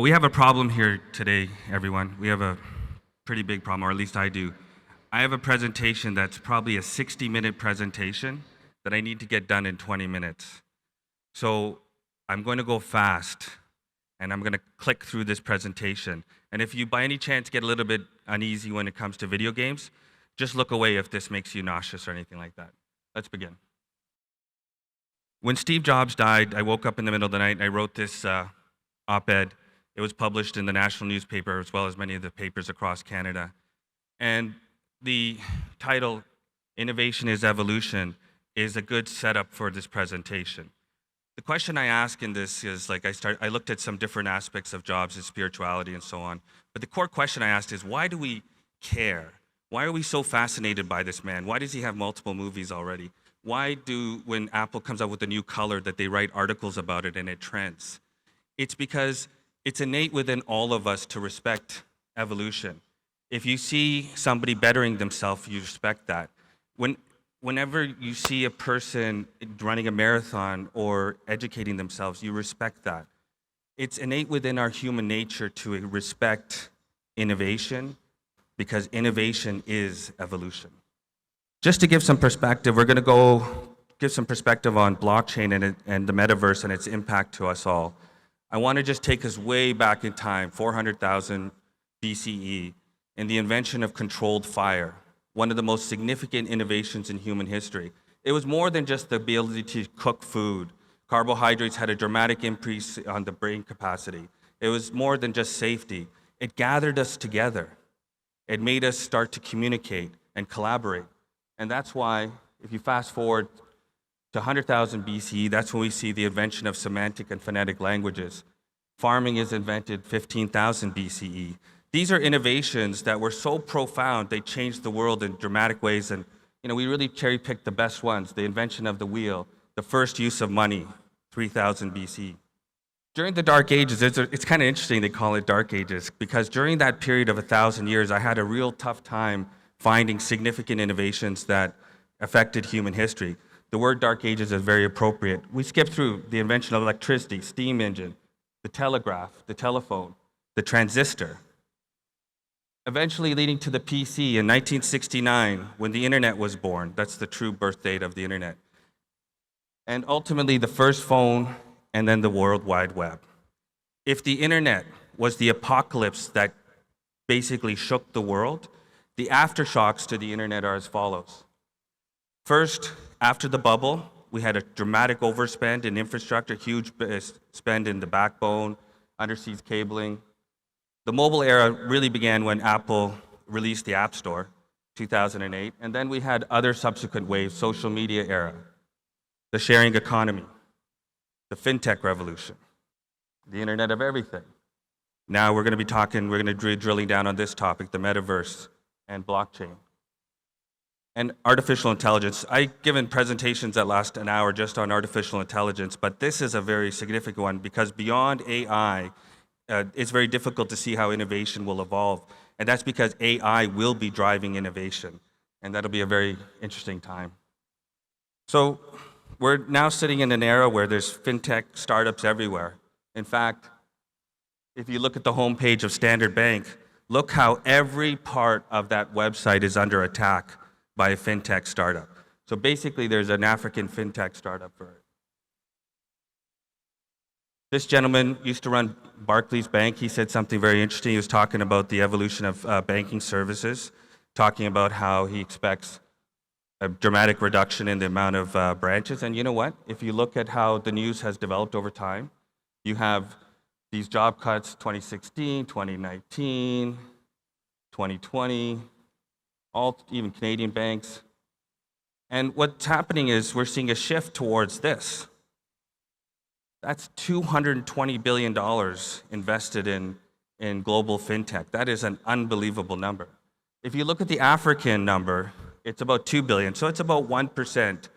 We have a problem here today, everyone. We have a pretty big problem, or at least I do. I have a presentation that's probably a 60-minute presentation that I need to get done in 20 minutes. So I'm going to go fast, and I'm going to click through this presentation. And if you, by any chance, get a little bit uneasy when it comes to video games, just look away if this makes you nauseous or anything like that. Let's begin. When Steve Jobs died, I woke up in the middle of the night and I wrote this op-ed. It was published in the national newspaper as well as many of the papers across Canada. And the title, Innovation is Evolution, is a good setup for this presentation. The question I ask in this is, I looked at some different aspects of Jobs and spirituality and so on. But the core question I asked is, why do we care? Why are we so fascinated by this man? Why does he have multiple movies already? Why do, when Apple comes out with a new color, that they write articles about it and it trends? It's because it's innate within all of us to respect evolution. If you see somebody bettering themselves, you respect that. Whenever you see a person running a marathon or educating themselves, you respect that. It's innate within our human nature to respect innovation because innovation is evolution. Just to give some perspective, we're going to go give some perspective on blockchain and the metaverse and its impact to us all. I want to just take us way back in time, 400,000 BCE, in the invention of controlled fire, one of the most significant innovations in human history. It was more than just the ability to cook food. Carbohydrates had a dramatic increase on the brain capacity. It was more than just safety. It gathered us together. It made us start to communicate and collaborate. And that's why, if you fast forward to 100,000 BCE, that's when we see the invention of semantic and phonetic languages. Farming is invented 15,000 BCE. These are innovations that were so profound, they changed the world in dramatic ways. And we really cherry-picked the best ones. The invention of the wheel, the first use of money, 3000 BC. During the Dark Ages, it's kind of interesting they call it Dark Ages, because during that period of 1,000 years, I had a real tough time finding significant innovations that affected human history. The word Dark Ages is very appropriate. We skipped through the invention of electricity, steam engine, the telegraph, the telephone, the transistor, eventually leading to the PC in 1969 when the internet was born. That's the true birth date of the internet. And ultimately the first phone and then the World Wide Web. If the internet was the apocalypse that basically shook the world, the aftershocks to the internet are as follows. First, after the bubble, we had a dramatic overspend in infrastructure, huge spend in the backbone, undersea cabling. The mobile era really began when Apple released the App Store, 2008, and then we had other subsequent waves, social media era, the sharing economy, the fintech revolution, the Internet of Everything. Now we're going to be drilling down on this topic, the metaverse and blockchain. And artificial intelligence. I've given presentations that last an hour just on artificial intelligence, but this is a very significant one because beyond AI, it's very difficult to see how innovation will evolve. And that's because AI will be driving innovation. And that'll be a very interesting time. So we're now sitting in an era where there's fintech startups everywhere. In fact, if you look at the homepage of Standard Bank, look how every part of that website is under attack by a fintech startup. So basically, there's an African fintech startup for it. This gentleman used to run Barclays Bank. He said something very interesting. He was talking about the evolution of banking services, talking about how he expects a dramatic reduction in the amount of branches. And you know what? If you look at how the news has developed over time, you have these job cuts, 2016, 2019, 2020, even Canadian banks. And what's happening is we're seeing a shift towards this. That's $220 billion invested in global fintech. That is an unbelievable number. If you look at the African number, it's about 2 billion, so it's about 1%.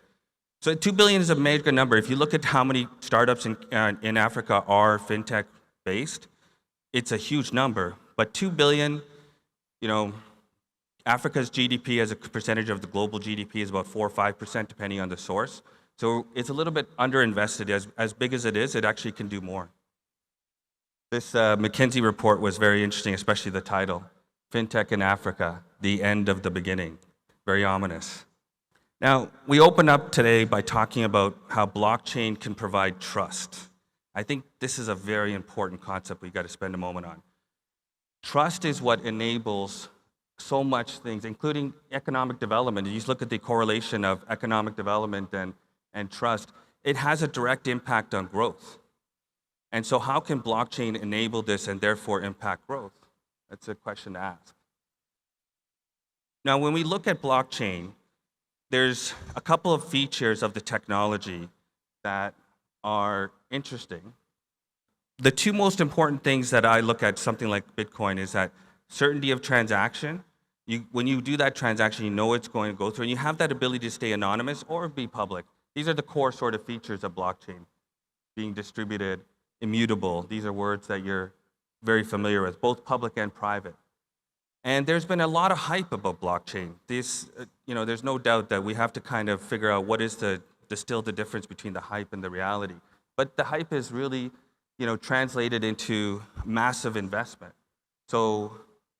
So 2 billion is a major number. If you look at how many startups in Africa are fintech based, it's a huge number. But 2 billion, Africa's GDP as a percentage of the global GDP is about 4 or 5%, depending on the source. So it's a little bit underinvested. As big as it is, it actually can do more. This McKinsey report was very interesting, especially the title, FinTech in Africa, the End of the Beginning. Very ominous. Now, we open up today by talking about how blockchain can provide trust. I think this is a very important concept we've got to spend a moment on. Trust is what enables so much things, including economic development. You just look at the correlation of economic development and trust. It has a direct impact on growth. And so how can blockchain enable this and therefore impact growth? That's a question to ask. Now, when we look at blockchain, there's a couple of features of the technology that are interesting. The two most important things that I look at something like Bitcoin is that certainty of transaction. When you do that transaction, you know it's going to go through, and you have that ability to stay anonymous or be public. These are the core sort of features of blockchain. Being distributed, immutable. These are words that you're very familiar with, both public and private. And there's been a lot of hype about blockchain. There's no doubt that we have to kind of figure out what is distill the difference between the hype and the reality. But the hype is really, translated into massive investment. So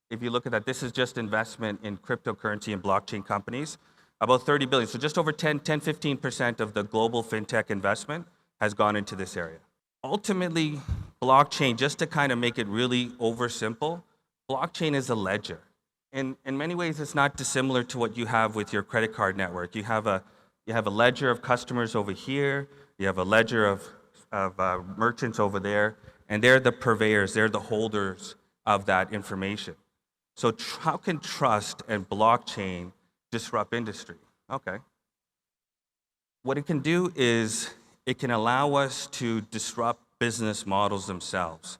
if you look at that, this is just investment in cryptocurrency and blockchain companies, about 30 billion. So just over 15% of the global fintech investment has gone into this area. Ultimately, blockchain, just to kind of make it really oversimple, blockchain is a ledger. In many ways, it's not dissimilar to what you have with your credit card network. You have a ledger of customers over here. You have a ledger of merchants over there, and they're the purveyors. They're the holders of that information. So how can trust and blockchain disrupt industry? Okay. What it can do is it can allow us to disrupt business models themselves.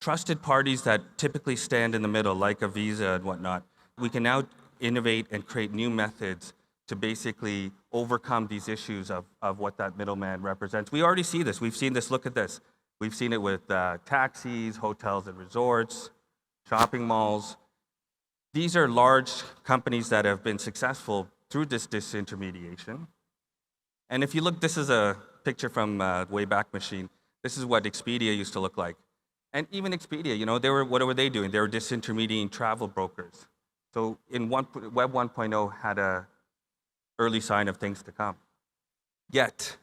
Trusted parties that typically stand in the middle, like a Visa and whatnot, we can now innovate and create new methods to basically overcome these issues of what that middleman represents. We already see this. We've seen this. Look at this. We've seen it with taxis, hotels and resorts, shopping malls. These are large companies that have been successful through this disintermediation. And if you look, this is a picture from Wayback Machine. This is what Expedia used to look like. And even Expedia, what were they doing? They were disintermediating travel brokers. So Web 1.0 had an early sign of things to come. Yet,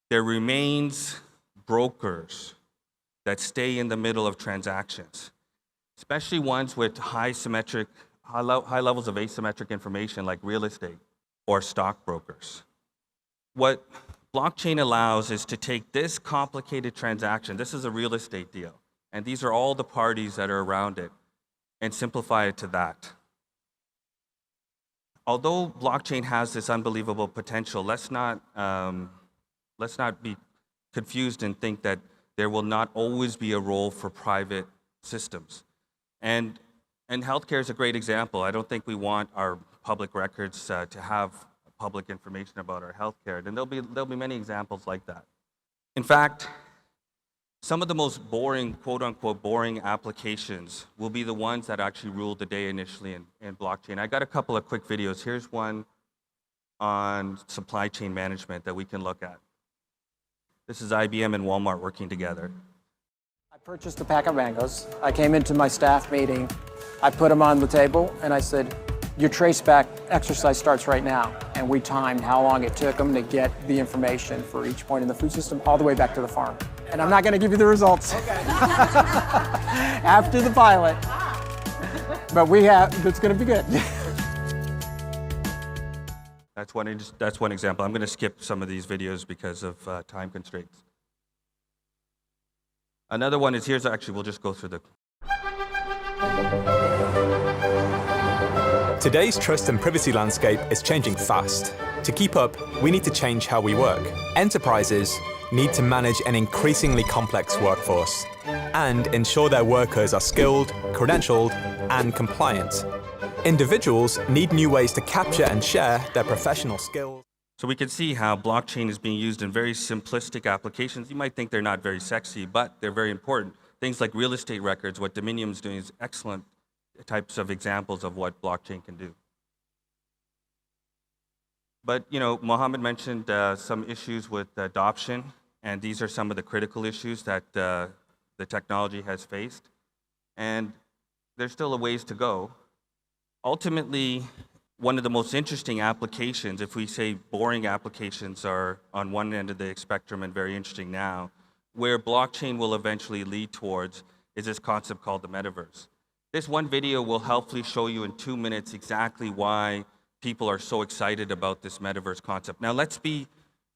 there remains brokers that stay in the middle of transactions, especially ones with high levels of asymmetric information like real estate or stockbrokers. What blockchain allows is to take this complicated transaction, this is a real estate deal, and these are all the parties that are around it, and simplify it to that. Although blockchain has this unbelievable potential, let's not be confused and think that there will not always be a role for private systems. And healthcare is a great example. I don't think we want our public records to have public information about our healthcare, and there'll be many examples like that. In fact, some of the most boring, quote unquote, boring applications will be the ones that actually rule the day initially in blockchain. I got a couple of quick videos. Here's one on supply chain management that we can look at. This is IBM and Walmart working together. I purchased a pack of mangoes. I came into my staff meeting. I put them on the table and I said, your traceback exercise starts right now. And we timed how long it took them to get the information for each point in the food system all the way back to the farm. And I'm not going to give you the results after the pilot, but it's going to be good. That's one example. I'm going to skip some of these videos because of time constraints. Another one is, we'll just go through the... Today's trust and privacy landscape is changing fast. To keep up, we need to change how we work. Enterprises need to manage an increasingly complex workforce and ensure their workers are skilled, credentialed, and compliant. Individuals need new ways to capture and share their professional skills. So we can see how blockchain is being used in very simplistic applications. You might think they're not very sexy, but they're very important. Things like real estate records, what Dominium's doing is excellent types of examples of what blockchain can do. But, Mohammed mentioned some issues with adoption, and these are some of the critical issues that the technology has faced, and there's still a ways to go. Ultimately, one of the most interesting applications, if we say boring applications are on one end of the spectrum and very interesting now, where blockchain will eventually lead towards is this concept called the metaverse. This one video will helpfully show you in 2 minutes exactly why people are so excited about this metaverse concept. Now let's be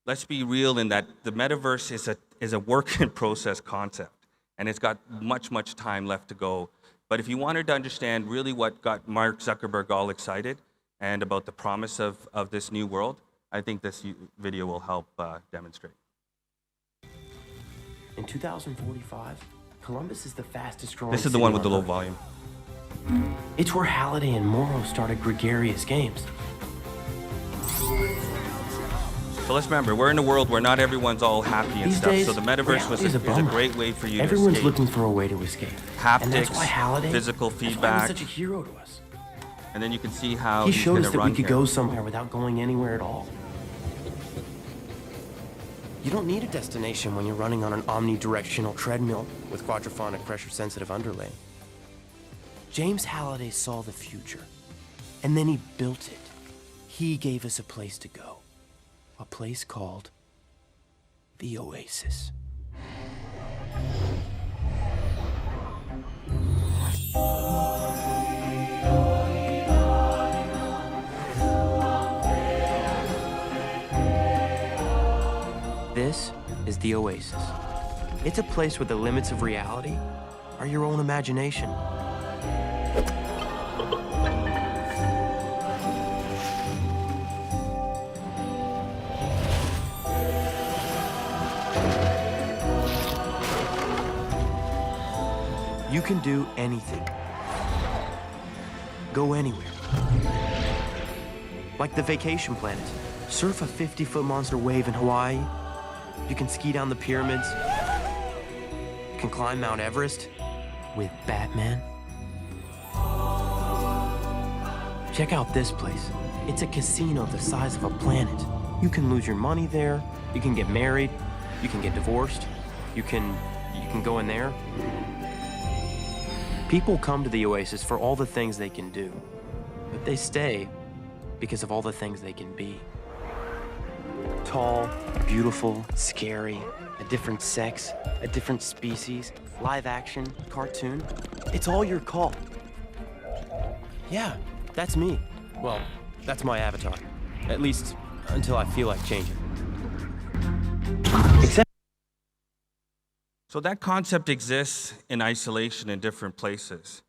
real in that the metaverse is a work in process concept, and it's got much time left to go. But if you wanted to understand really what got Mark Zuckerberg all excited and about the promise of this new world, I think this video will help demonstrate. In 2045, Columbus is the fastest growing This is the city one with the on low Earth. volume. It's where Halliday and Morrow started gregarious games. So let's remember, we're in a world where not everyone's all happy and These stuff. days, So the metaverse reality is a bummer. great way for you Everyone's to escape. looking for a way to escape. And that's Haptics, why Halliday, physical that's why he feedback, was such a hero to us. and then you can see how He he's showed going us to that run we could here. go somewhere without going anywhere at all. You don't need a destination when you're running on an omnidirectional treadmill with quadraphonic pressure-sensitive underlay. James Halliday saw the future, and then he built it. He gave us a place to go, a place called the Oasis. This is the Oasis. It's a place where the limits of reality are your own imagination. You can do anything. Go anywhere. Like the Vacation Planet. Surf a 50-foot monster wave in Hawaii. You can ski down the pyramids. You can climb Mount Everest with Batman. Check out this place. It's a casino the size of a planet. You can lose your money there. You can get married. You can get divorced. You can go in there. People come to the Oasis for all the things they can do, but they stay because of all the things they can be. Tall, beautiful, scary, a different sex, a different species, live action, cartoon. It's all your call. Yeah, that's me. Well, that's my avatar. At least until I feel like changing. Except So that concept exists in isolation in different places.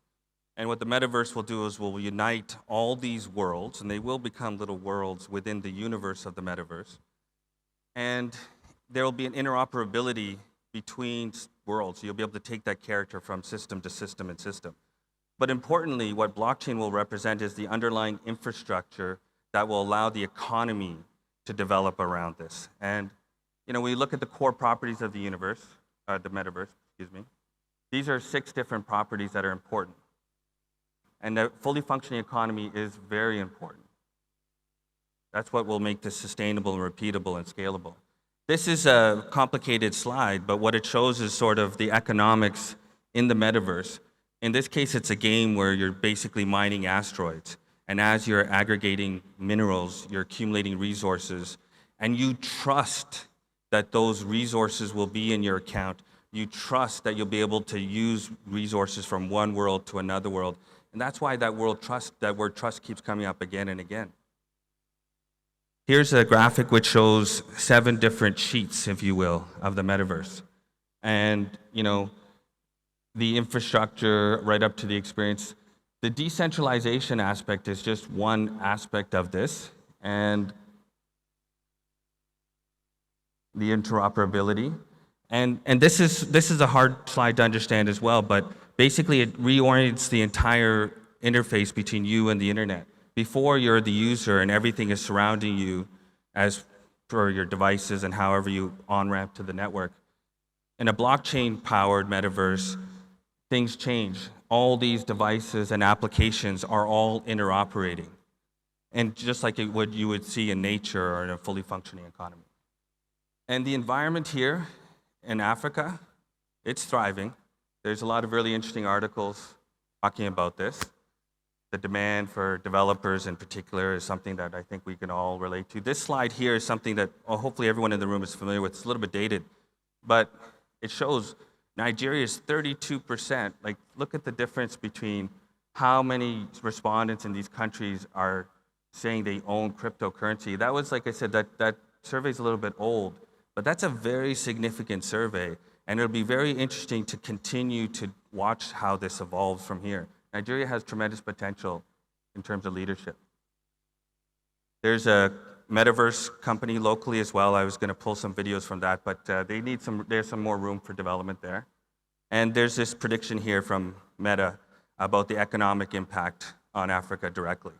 And what the metaverse will do is will unite all these worlds, and they will become little worlds within the universe of the metaverse. And there will be an interoperability between worlds. You'll be able to take that character from system to system and system. But importantly, what blockchain will represent is the underlying infrastructure that will allow the economy to develop around this. And when you look at the core properties of the universe, the metaverse, excuse me, these are 6 different properties that are important. And a fully functioning economy is very important. That's what will make this sustainable and repeatable and scalable. This is a complicated slide, but what it shows is sort of the economics in the metaverse. In this case, it's a game where you're basically mining asteroids. And as you're aggregating minerals, you're accumulating resources, and you trust that those resources will be in your account. You trust that you'll be able to use resources from one world to another world. And that's why that word trust keeps coming up again and again. Here's a graphic which shows 7 different sheets, if you will, of the metaverse. And, the infrastructure right up to the experience. The decentralization aspect is just one aspect of this. And the interoperability. And this is a hard slide to understand as well, but basically it reorients the entire interface between you and the internet. Before, you're the user and everything is surrounding you as for your devices and however you on-ramp to the network. In a blockchain-powered metaverse, things change. All these devices and applications are all interoperating. And just like you would see in nature or in a fully functioning economy. And the environment here in Africa, it's thriving. There's a lot of really interesting articles talking about this. The demand for developers in particular is something that I think we can all relate to. This slide here is something that hopefully everyone in the room is familiar with. It's a little bit dated, but it shows Nigeria is 32%. Like, look at the difference between how many respondents in these countries are saying they own cryptocurrency. That was, like I said, that survey's a little bit old, but that's a very significant survey, and it'll be very interesting to continue to watch how this evolves from here. Nigeria has tremendous potential in terms of leadership. There's a Metaverse company locally as well. I was going to pull some videos from that, but there's some more room for development there. And there's this prediction here from Meta about the economic impact on Africa directly.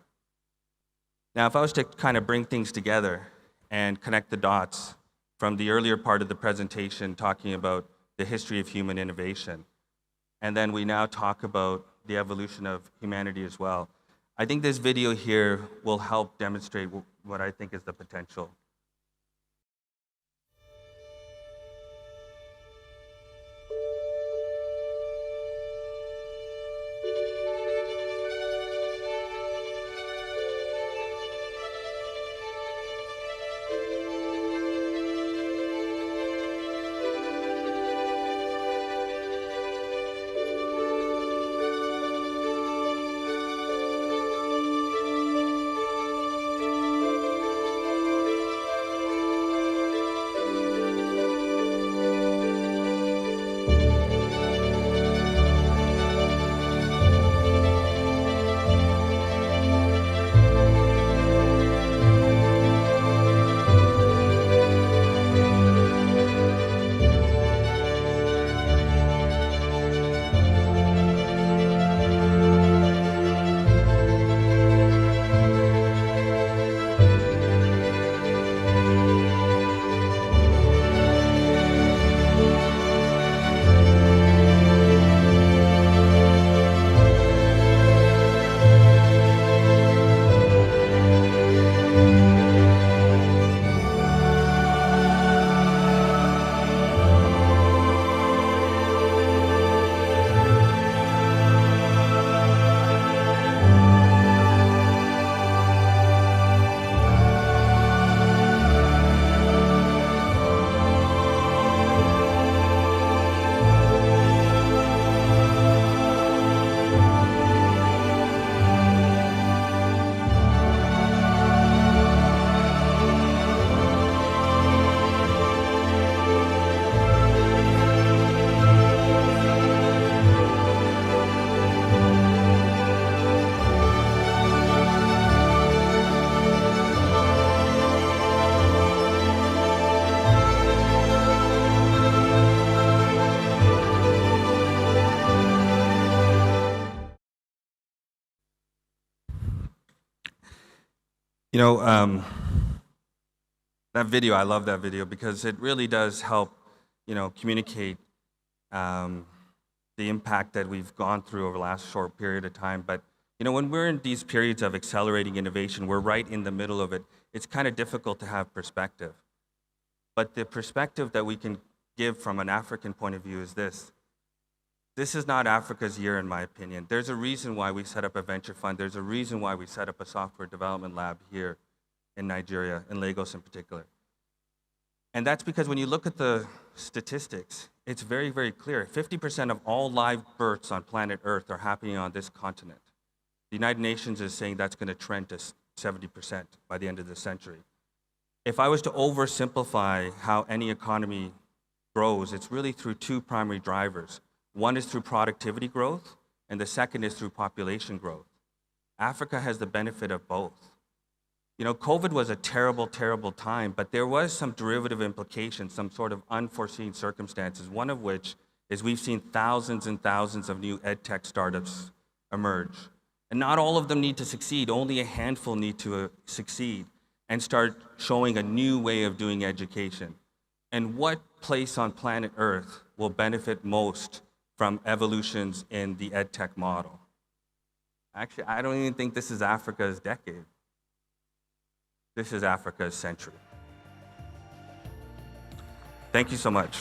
Now, if I was to kind of bring things together and connect the dots from the earlier part of the presentation talking about the history of human innovation, and then we now talk about the evolution of humanity as well, I think this video here will help demonstrate what I think is the potential. You know, that video, I love that video because it really does help, communicate the impact that we've gone through over the last short period of time. But, when we're in these periods of accelerating innovation, we're right in the middle of it. It's kind of difficult to have perspective. But the perspective that we can give from an African point of view is this. This is not Africa's year, in my opinion. There's a reason why we set up a venture fund. There's a reason why we set up a software development lab here in Nigeria, in Lagos in particular. And that's because when you look at the statistics, it's very, very clear. 50% of all live births on planet Earth are happening on this continent. The United Nations is saying that's going to trend to 70% by the end of the century. If I was to oversimplify how any economy grows, it's really through two primary drivers. One is through productivity growth, and the second is through population growth. Africa has the benefit of both. COVID was a terrible, terrible time, but there was some derivative implications, some sort of unforeseen circumstances, one of which is we've seen thousands and thousands of new ed tech startups emerge. And not all of them need to succeed, only a handful need to succeed and start showing a new way of doing education. And what place on planet Earth will benefit most from evolutions in the ed tech model? Actually, I don't even think this is Africa's decade. This is Africa's century. Thank you so much.